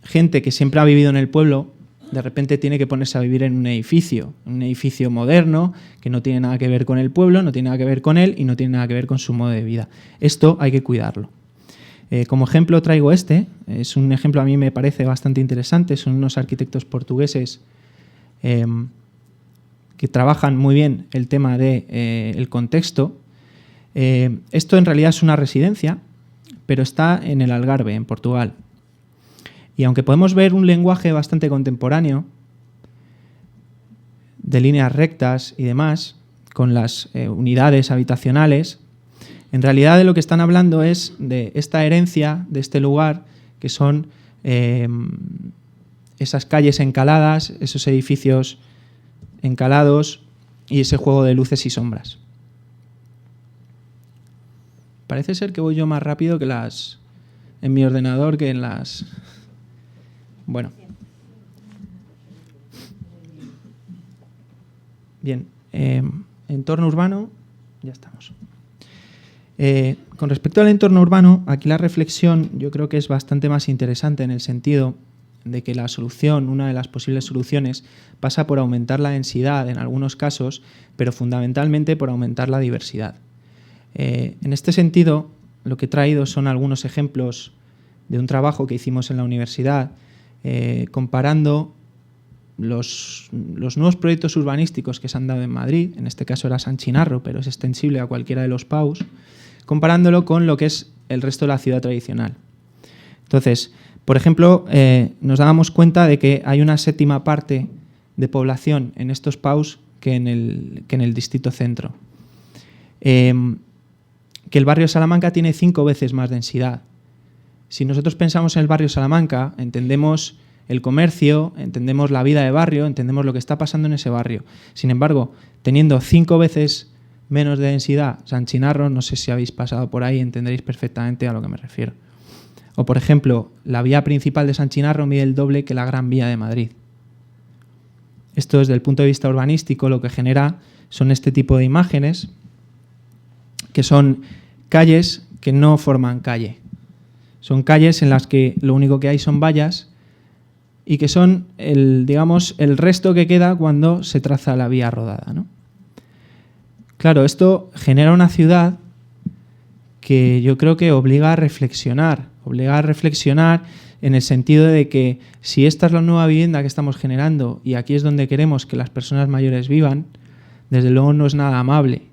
gente que siempre ha vivido en el pueblo de repente tiene que ponerse a vivir en un edificio moderno que no tiene nada que ver con el pueblo, no tiene nada que ver con él y no tiene nada que ver con su modo de vida. Esto hay que cuidarlo. Como ejemplo traigo este, es un ejemplo a mí me parece bastante interesante, son unos arquitectos portugueses que trabajan muy bien el tema del contexto. Esto en realidad es una residencia, pero está en el Algarve, en Portugal. Y aunque podemos ver un lenguaje bastante contemporáneo, de líneas rectas y demás, con las unidades habitacionales, en realidad de lo que están hablando es de esta herencia de este lugar, que son esas calles encaladas, esos edificios encalados y ese juego de luces y sombras. Parece ser que voy yo más rápido que en mi ordenador que en las... Bueno. Bien, entorno urbano, ya estamos. Con respecto al entorno urbano, aquí la reflexión yo creo que es bastante más interesante en el sentido de que la solución, una de las posibles soluciones, pasa por aumentar la densidad en algunos casos, pero fundamentalmente por aumentar la diversidad. En este sentido, lo que he traído son algunos ejemplos de un trabajo que hicimos en la universidad comparando los nuevos proyectos urbanísticos que se han dado en Madrid, en este caso era San Chinarro, pero es extensible a cualquiera de los PAUs, comparándolo con lo que es el resto de la ciudad tradicional. Entonces, por ejemplo, nos dábamos cuenta de que hay una séptima parte de población en estos PAUs que en el distrito centro. Que el barrio Salamanca tiene 5 veces más densidad. Si nosotros pensamos en el barrio Salamanca, entendemos el comercio, entendemos la vida de barrio, entendemos lo que está pasando en ese barrio. Sin embargo, teniendo 5 veces menos de densidad San Chinarro, no sé si habéis pasado por ahí, entenderéis perfectamente a lo que me refiero. O, por ejemplo, la vía principal de San Chinarro mide el doble que la Gran Vía de Madrid. Esto, desde el punto de vista urbanístico, lo que genera son este tipo de imágenes, que son calles que no forman calle. Son calles en las que lo único que hay son vallas y que son el resto que queda cuando se traza la vía rodada, ¿no? Claro, esto genera una ciudad que yo creo que obliga a reflexionar en el sentido de que si esta es la nueva vivienda que estamos generando y aquí es donde queremos que las personas mayores vivan, desde luego no es nada amable.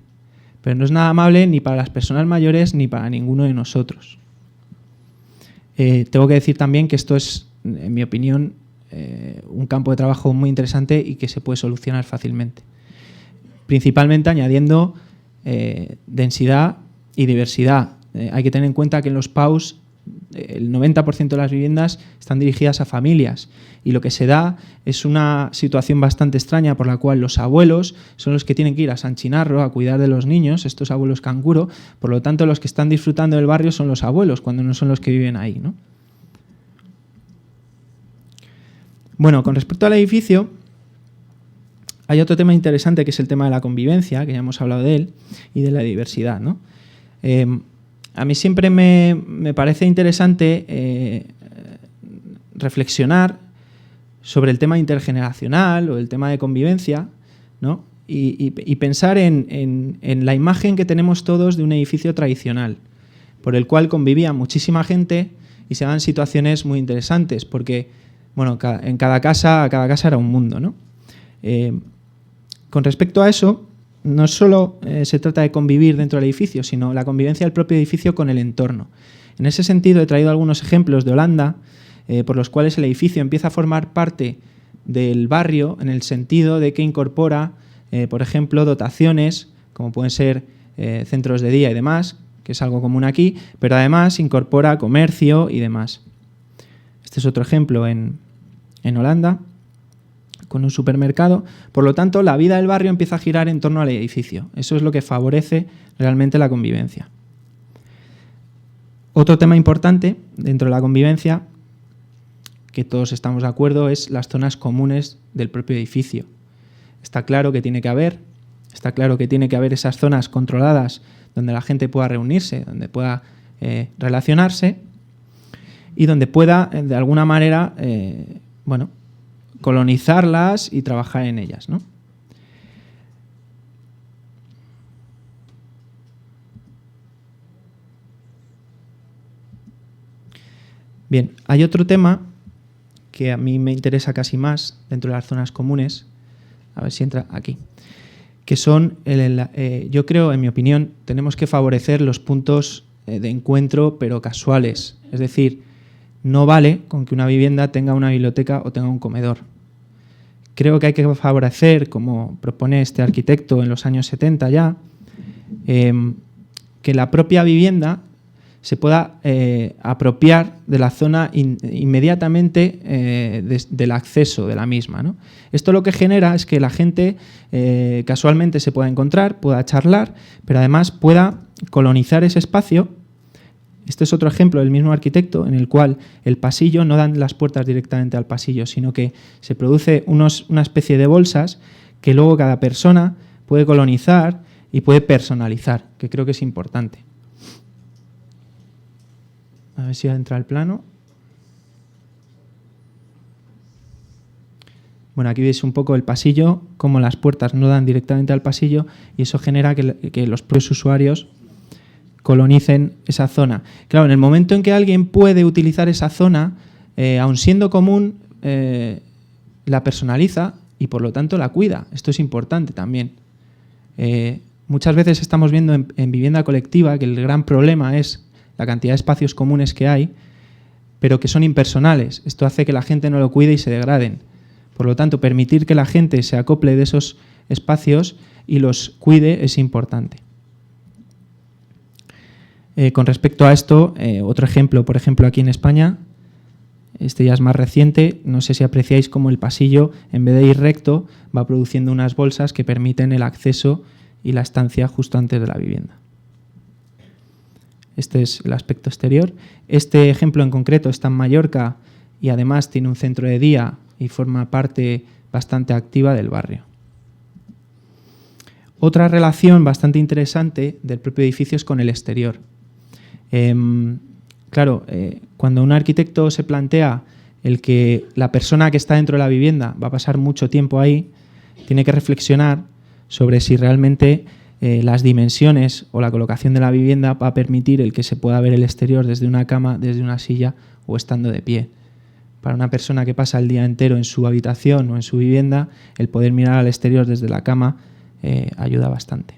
Pero no es nada amable ni para las personas mayores ni para ninguno de nosotros. Tengo que decir también que esto es, en mi opinión, un campo de trabajo muy interesante y que se puede solucionar fácilmente. Principalmente añadiendo densidad y diversidad. Hay que tener en cuenta que en los PAUs el 90% de las viviendas están dirigidas a familias y lo que se da es una situación bastante extraña por la cual los abuelos son los que tienen que ir a San Chinarro a cuidar de los niños, estos abuelos canguro, por lo tanto los que están disfrutando del barrio son los abuelos cuando no son los que viven ahí, ¿no? Bueno, con respecto al edificio, hay otro tema interesante que es el tema de la convivencia, que ya hemos hablado de él, y de la diversidad, ¿no? A mí siempre me parece interesante reflexionar sobre el tema intergeneracional o el tema de convivencia, ¿no? y pensar en la imagen que tenemos todos de un edificio tradicional, por el cual convivía muchísima gente y se dan situaciones muy interesantes, porque bueno, cada casa era un mundo, ¿no? con respecto a eso, no solo se trata de convivir dentro del edificio, sino la convivencia del propio edificio con el entorno. En ese sentido, he traído algunos ejemplos de Holanda, por los cuales el edificio empieza a formar parte del barrio en el sentido de que incorpora, por ejemplo, dotaciones, como pueden ser centros de día y demás, que es algo común aquí, pero además incorpora comercio y demás. Este es otro ejemplo en Holanda, con un supermercado. Por lo tanto, la vida del barrio empieza a girar en torno al edificio. Eso es lo que favorece realmente la convivencia. Otro tema importante dentro de la convivencia, que todos estamos de acuerdo, es las zonas comunes del propio edificio. Está claro que tiene que haber esas zonas controladas donde la gente pueda reunirse, donde pueda relacionarse y donde pueda, de alguna manera, colonizarlas y trabajar en ellas, ¿no? Bien, hay otro tema que a mí me interesa casi más dentro de las zonas comunes, a ver si entra aquí, que son, yo creo, en mi opinión, tenemos que favorecer los puntos de encuentro, pero casuales. Es decir, no vale con que una vivienda tenga una biblioteca o tenga un comedor. Creo que hay que favorecer, como propone este arquitecto en los años 70 ya, que la propia vivienda se pueda apropiar de la zona inmediatamente del acceso de la misma, ¿no? Esto lo que genera es que la gente casualmente se pueda encontrar, pueda charlar, pero además pueda colonizar ese espacio. Este es otro ejemplo del mismo arquitecto, en el cual el pasillo no dan las puertas directamente al pasillo, sino que se produce una especie de bolsas que luego cada persona puede colonizar y puede personalizar, que creo que es importante. A ver si entra el plano. Bueno, aquí veis un poco el pasillo, cómo las puertas no dan directamente al pasillo y eso genera que los propios usuarios colonicen esa zona. Claro, en el momento en que alguien puede utilizar esa zona, aun siendo común, la personaliza y por lo tanto la cuida. Esto es importante también. Muchas veces estamos viendo en vivienda colectiva que el gran problema es la cantidad de espacios comunes que hay, pero que son impersonales. Esto hace que la gente no lo cuide y se degraden. Por lo tanto, permitir que la gente se acople de esos espacios y los cuide es importante. Con respecto a esto, otro ejemplo, por ejemplo, aquí en España, este ya es más reciente, no sé si apreciáis cómo el pasillo, en vez de ir recto, va produciendo unas bolsas que permiten el acceso y la estancia justo antes de la vivienda. Este es el aspecto exterior. Este ejemplo en concreto está en Mallorca y además tiene un centro de día y forma parte bastante activa del barrio. Otra relación bastante interesante del propio edificio es con el exterior. Cuando un arquitecto se plantea el que la persona que está dentro de la vivienda va a pasar mucho tiempo ahí, tiene que reflexionar sobre si realmente las dimensiones o la colocación de la vivienda va a permitir el que se pueda ver el exterior desde una cama, desde una silla o estando de pie. Para una persona que pasa el día entero en su habitación o en su vivienda, el poder mirar al exterior desde la cama ayuda bastante.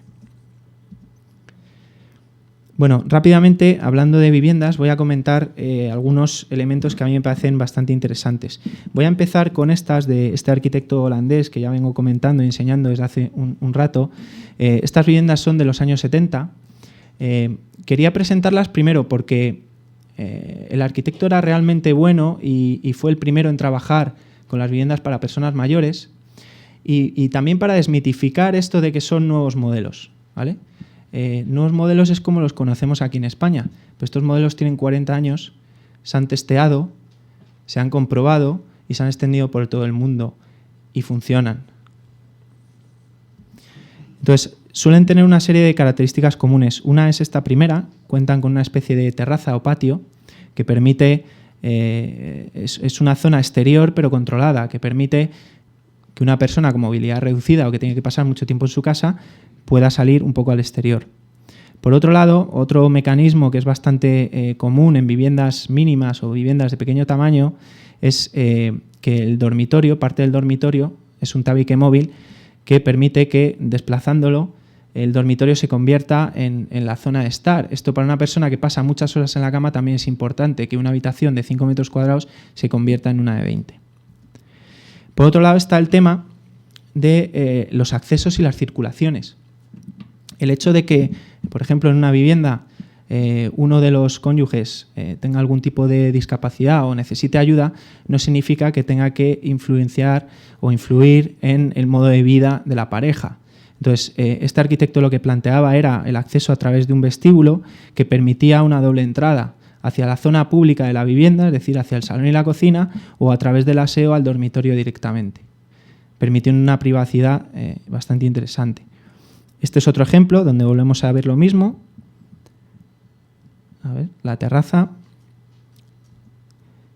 Bueno, rápidamente, hablando de viviendas, voy a comentar algunos elementos que a mí me parecen bastante interesantes. Voy a empezar con estas de este arquitecto holandés que ya vengo comentando y enseñando desde hace un rato. Estas viviendas son de los años 70. Quería presentarlas primero porque el arquitecto era realmente bueno y fue el primero en trabajar con las viviendas para personas mayores y también para desmitificar esto de que son nuevos modelos, ¿vale? Nuevos modelos es como los conocemos aquí en España. Pues estos modelos tienen 40 años, se han testeado, se han comprobado y se han extendido por todo el mundo y funcionan. Entonces, suelen tener una serie de características comunes. Una es esta primera, cuentan con una especie de terraza o patio que permite, es una zona exterior pero controlada, que permite que una persona con movilidad reducida o que tiene que pasar mucho tiempo en su casa pueda salir un poco al exterior. Por otro lado, otro mecanismo que es bastante común en viviendas mínimas o viviendas de pequeño tamaño es que el dormitorio, parte del dormitorio, es un tabique móvil que permite que, desplazándolo, el dormitorio se convierta en la zona de estar. Esto para una persona que pasa muchas horas en la cama también es importante, que una habitación de 5 metros cuadrados se convierta en una de 20. Por otro lado está el tema de los accesos y las circulaciones. El hecho de que, por ejemplo, en una vivienda uno de los cónyuges tenga algún tipo de discapacidad o necesite ayuda, no significa que tenga que influenciar o influir en el modo de vida de la pareja. Entonces, este arquitecto lo que planteaba era el acceso a través de un vestíbulo que permitía una doble entrada hacia la zona pública de la vivienda, es decir, hacia el salón y la cocina, o a través del aseo al dormitorio directamente, permitiendo una privacidad bastante interesante. Este es otro ejemplo donde volvemos a ver lo mismo. A ver, la terraza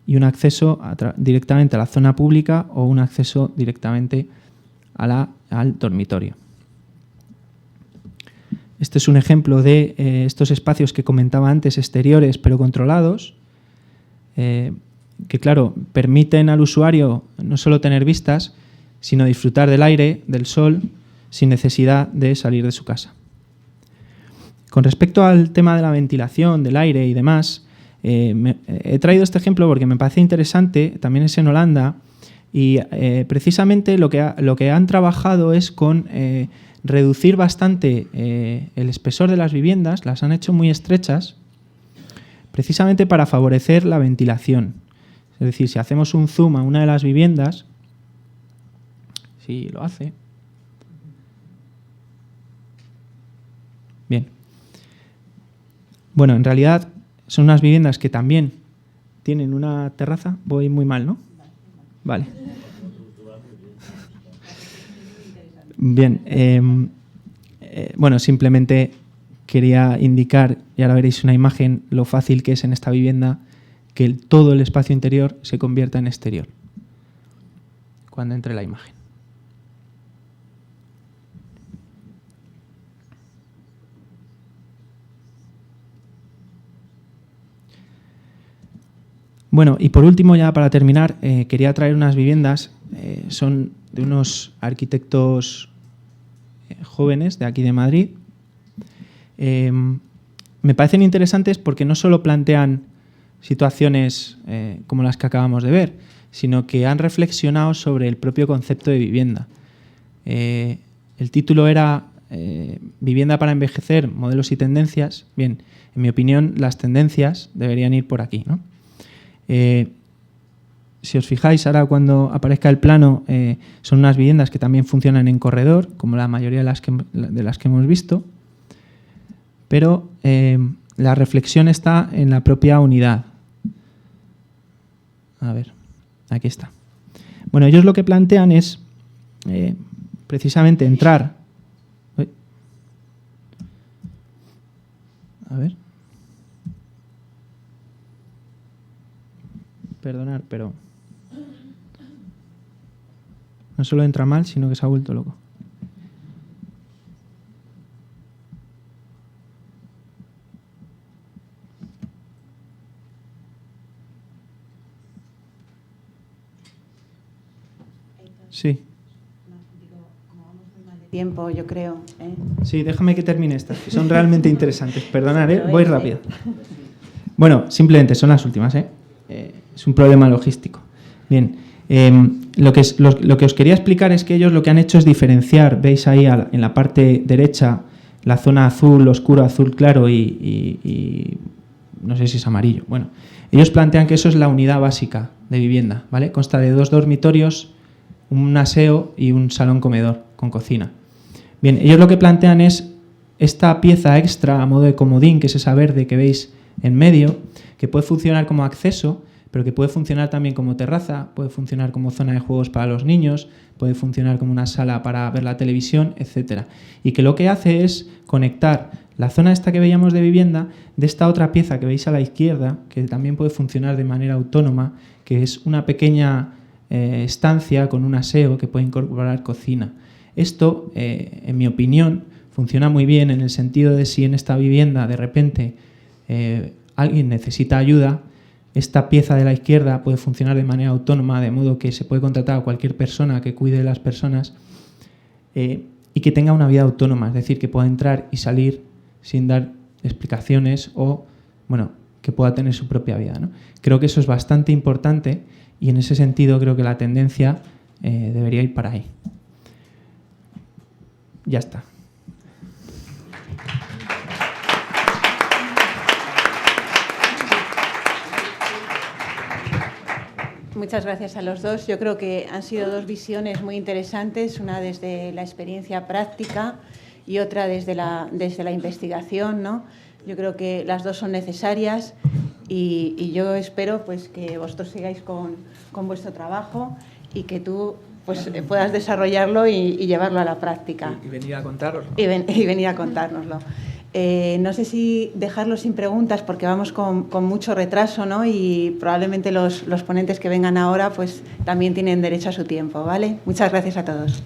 y un acceso directamente a la zona pública o un acceso directamente al dormitorio. Este es un ejemplo de estos espacios que comentaba antes, exteriores pero controlados, que claro, permiten al usuario no solo tener vistas, sino disfrutar del aire, del sol, sin necesidad de salir de su casa. Con respecto al tema de la ventilación, del aire y demás, he traído este ejemplo porque me parece interesante, también es en Holanda, y precisamente lo que han trabajado es con reducir bastante el espesor de las viviendas, las han hecho muy estrechas, precisamente para favorecer la ventilación. Es decir, si hacemos un zoom a una de las viviendas, sí lo hace. Bien. Bueno, en realidad son unas viviendas que también tienen una terraza. Voy muy mal, ¿no? Vale. Bien. Bueno, simplemente quería indicar, y ahora veréis una imagen, lo fácil que es en esta vivienda que todo el espacio interior se convierta en exterior cuando entre la imagen. Bueno, y por último, ya para terminar, quería traer unas viviendas, son de unos arquitectos jóvenes de aquí de Madrid. Me parecen interesantes porque no solo plantean situaciones como las que acabamos de ver, sino que han reflexionado sobre el propio concepto de vivienda. El título era Vivienda para envejecer, modelos y tendencias. Bien, en mi opinión, las tendencias deberían ir por aquí, ¿no? Si os fijáis, ahora cuando aparezca el plano, son unas viviendas que también funcionan en corredor, como la mayoría de las que hemos visto, pero la reflexión está en la propia unidad. A ver, aquí está. Bueno, ellos lo que plantean es precisamente entrar. A ver. Perdonar, pero no solo entra mal, sino que se ha vuelto loco. Sí. Tiempo, yo creo. Sí, déjame que termine estas, que son realmente interesantes. Perdonad, voy rápido. Bueno, simplemente son las últimas, es un problema logístico. Bien, lo que os quería explicar es que ellos lo que han hecho es diferenciar, veis ahí en la parte derecha, la zona azul oscuro, azul claro y no sé si es amarillo. Bueno, ellos plantean que eso es la unidad básica de vivienda, ¿vale? Consta de 2 dormitorios, un aseo y un salón comedor con cocina. Bien, ellos lo que plantean es esta pieza extra a modo de comodín, que es esa verde que veis en medio, que puede funcionar como acceso, pero que puede funcionar también como terraza, puede funcionar como zona de juegos para los niños, puede funcionar como una sala para ver la televisión, etc. Y que lo que hace es conectar la zona esta que veíamos de vivienda de esta otra pieza que veis a la izquierda, que también puede funcionar de manera autónoma, que es una pequeña estancia con un aseo que puede incorporar cocina. Esto, en mi opinión, funciona muy bien en el sentido de si en esta vivienda de repente alguien necesita ayuda, esta pieza de la izquierda puede funcionar de manera autónoma, de modo que se puede contratar a cualquier persona que cuide de las personas. y que tenga una vida autónoma, es decir, que pueda entrar y salir sin dar explicaciones o, bueno, que pueda tener su propia vida, ¿no? Creo que eso es bastante importante y en ese sentido creo que la tendencia debería ir para ahí. Ya está. Muchas gracias a los dos. Yo creo que han sido dos visiones muy interesantes, una desde la experiencia práctica y otra desde la investigación, ¿no? Yo creo que las dos son necesarias y yo espero pues, que vosotros sigáis con vuestro trabajo y que tú pues, puedas desarrollarlo y llevarlo a la práctica. Y venir a contárnoslo. Y venir a contárnoslo. No sé si dejarlo sin preguntas porque vamos con mucho retraso, ¿no? Y probablemente los ponentes que vengan ahora pues, también tienen derecho a su tiempo, ¿vale? Muchas gracias a todos.